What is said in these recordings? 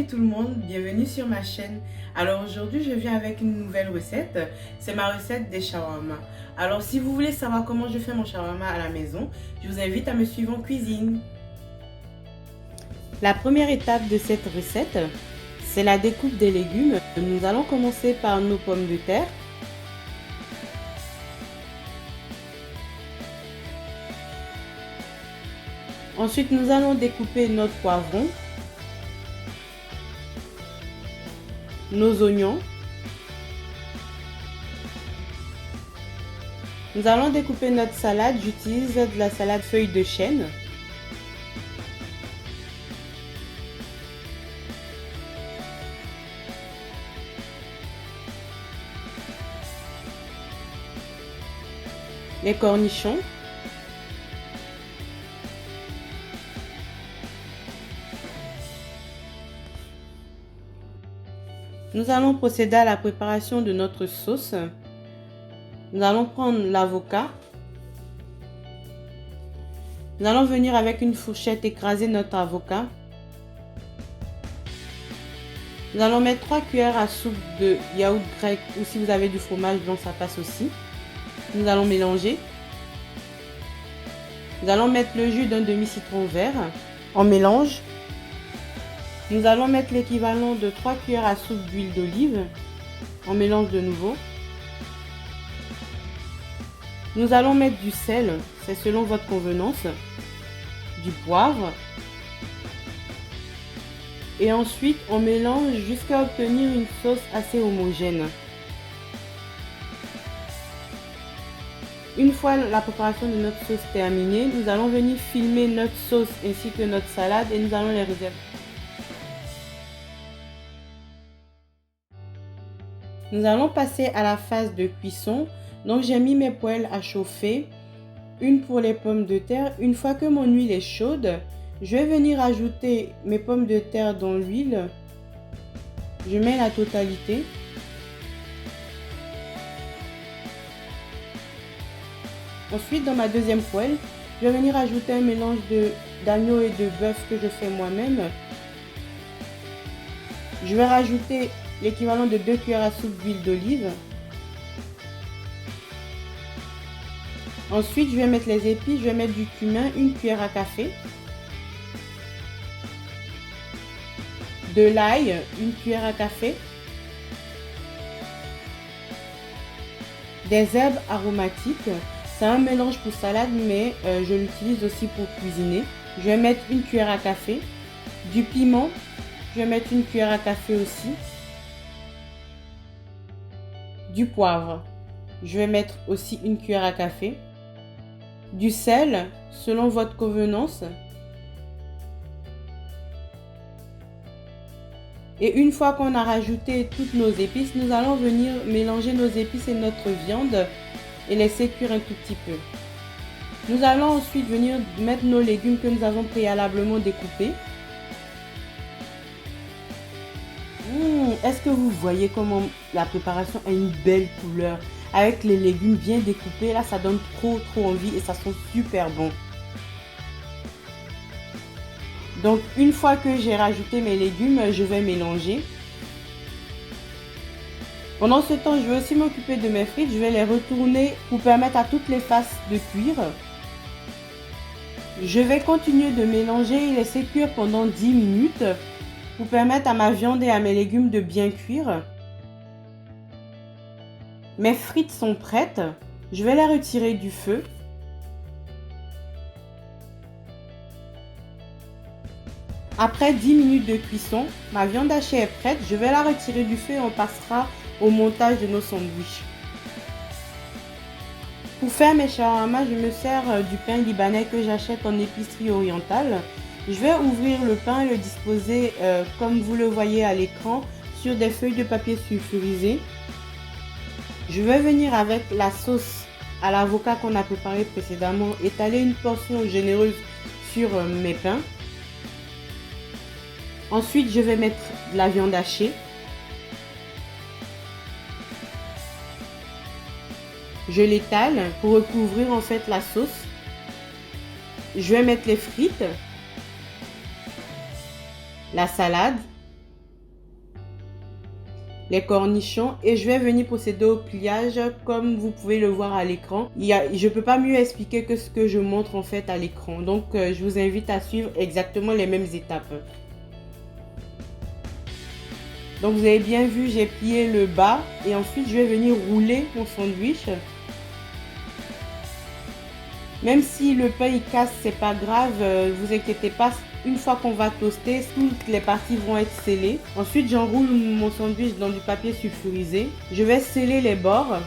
Salut tout le monde, bienvenue sur ma chaîne. Alors aujourd'hui je viens avec une nouvelle recette, c'est ma recette des shawarma. Alors si vous voulez savoir comment je fais mon shawarma à la maison, je vous invite à me suivre en cuisine. La première étape de cette recette, c'est la découpe des légumes. Nous allons commencer par nos pommes de terre. Ensuite nous allons découper notre poivron, nos oignons. Nous allons découper notre salade. J'utilise de la salade feuille de chêne. Les cornichons. Nous allons procéder à la préparation de notre sauce. Nous allons prendre l'avocat. Nous allons venir avec une fourchette écraser notre avocat. Nous allons mettre 3 cuillères à soupe de yaourt grec ou si vous avez du fromage blanc, ça passe aussi. Nous allons mélanger. Nous allons mettre le jus d'un demi-citron vert. On mélange. Nous allons mettre l'équivalent de 3 cuillères à soupe d'huile d'olive. On mélange de nouveau. Nous allons mettre du sel, c'est selon votre convenance, du poivre. Et ensuite, on mélange jusqu'à obtenir une sauce assez homogène. Une fois la préparation de notre sauce terminée, nous allons venir filmer notre sauce ainsi que notre salade et nous allons les réserver. Nous allons passer à la phase de cuisson. Donc j'ai mis mes poêles à chauffer, une pour les pommes de terre. Une fois que mon huile est chaude, je vais venir ajouter mes pommes de terre dans l'huile. Je mets la totalité. Ensuite, dans ma deuxième poêle, je vais venir ajouter un mélange d'agneau et de bœuf que je fais moi-même. Je vais rajouter l'équivalent de 2 cuillères à soupe d'huile d'olive. Ensuite, je vais mettre les épices, je vais mettre du cumin, une cuillère à café. De l'ail, une cuillère à café. Des herbes aromatiques, c'est un mélange pour salade, mais je l'utilise aussi pour cuisiner. Je vais mettre une cuillère à café. Du piment, je vais mettre une cuillère à café aussi. Du poivre, je vais mettre aussi une cuillère à café. Du sel, selon votre convenance. Et une fois qu'on a rajouté toutes nos épices, nous allons venir mélanger nos épices et notre viande et laisser cuire un tout petit peu. Nous allons ensuite venir mettre nos légumes que nous avons préalablement découpés. Est-ce que vous voyez comment la préparation a une belle couleur? Avec les légumes bien découpés, là ça donne trop envie et ça sent super bon. Donc une fois que j'ai rajouté mes légumes, je vais mélanger. Pendant ce temps, je vais aussi m'occuper de mes frites. Je vais les retourner pour permettre à toutes les faces de cuire. Je vais continuer de mélanger et laisser cuire pendant 10 minutes pour permettre à ma viande et à mes légumes de bien cuire. Mes frites sont prêtes, je vais les retirer du feu. Après 10 minutes de cuisson, ma viande hachée est prête, je vais la retirer du feu et on passera au montage de nos sandwichs. Pour faire mes shawarma, je me sers du pain libanais que j'achète en épicerie orientale. Je vais ouvrir le pain et le disposer comme vous le voyez à l'écran sur des feuilles de papier sulfurisé. Je vais venir avec la sauce à l'avocat qu'on a préparé précédemment, étaler une portion généreuse sur mes pains. Ensuite, je vais mettre de la viande hachée. Je l'étale pour recouvrir en fait la sauce. Je vais mettre les frites, la salade les cornichons et je vais venir procéder au pliage comme vous pouvez le voir à l'écran. Je ne peux pas mieux expliquer que ce que je montre en fait à l'écran. Donc je vous invite à suivre exactement les mêmes étapes. Donc vous avez bien vu, j'ai plié le bas et ensuite je vais venir rouler mon sandwich. Même si le pain il casse, c'est pas grave, vous inquiétez pas. Une fois qu'on va toaster, toutes les parties vont être scellées. Ensuite, j'enroule mon sandwich dans du papier sulfurisé. Je vais sceller les bords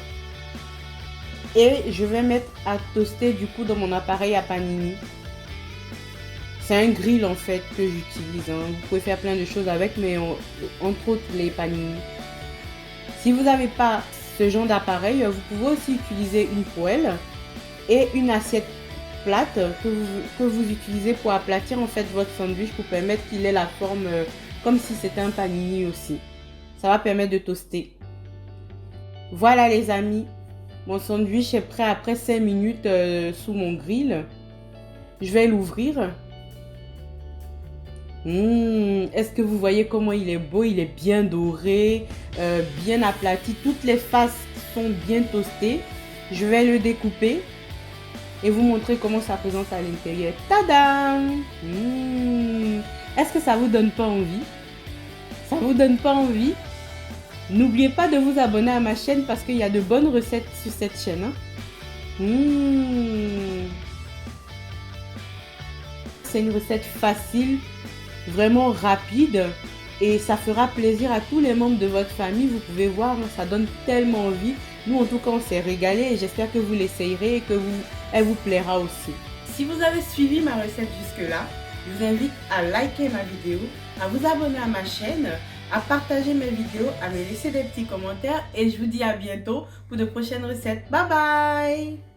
et je vais mettre à toaster du coup dans mon appareil à panini. C'est un grill en fait que j'utilise. Vous pouvez faire plein de choses avec, mais entre autres les panini. Si vous n'avez pas ce genre d'appareil, vous pouvez aussi utiliser une poêle et une assiette plate que vous utilisez pour aplatir en fait votre sandwich pour permettre qu'il ait la forme comme si c'était un panini aussi. Ça va permettre de toaster. Voilà les amis, mon sandwich est prêt après 5 minutes sous mon grill. Je vais l'ouvrir. Est-ce que vous voyez comment il est beau? Il est bien doré, bien aplati. Toutes les faces sont bien toastées. Je vais le découper et vous montrer comment ça présente à l'intérieur. Tadam! Est-ce que ça vous donne pas envie? Ça vous donne pas envie? N'oubliez pas de vous abonner à ma chaîne parce qu'il y a de bonnes recettes sur cette chaîne. C'est une recette facile, vraiment rapide et ça fera plaisir à tous les membres de votre famille. Vous pouvez voir, ça donne tellement envie. Nous en tout cas on s'est régalé et j'espère que vous l'essayerez et que elle vous plaira aussi. Si vous avez suivi ma recette jusque là, je vous invite à liker ma vidéo, à vous abonner à ma chaîne, à partager mes vidéos, à me laisser des petits commentaires et je vous dis à bientôt pour de prochaines recettes. Bye bye!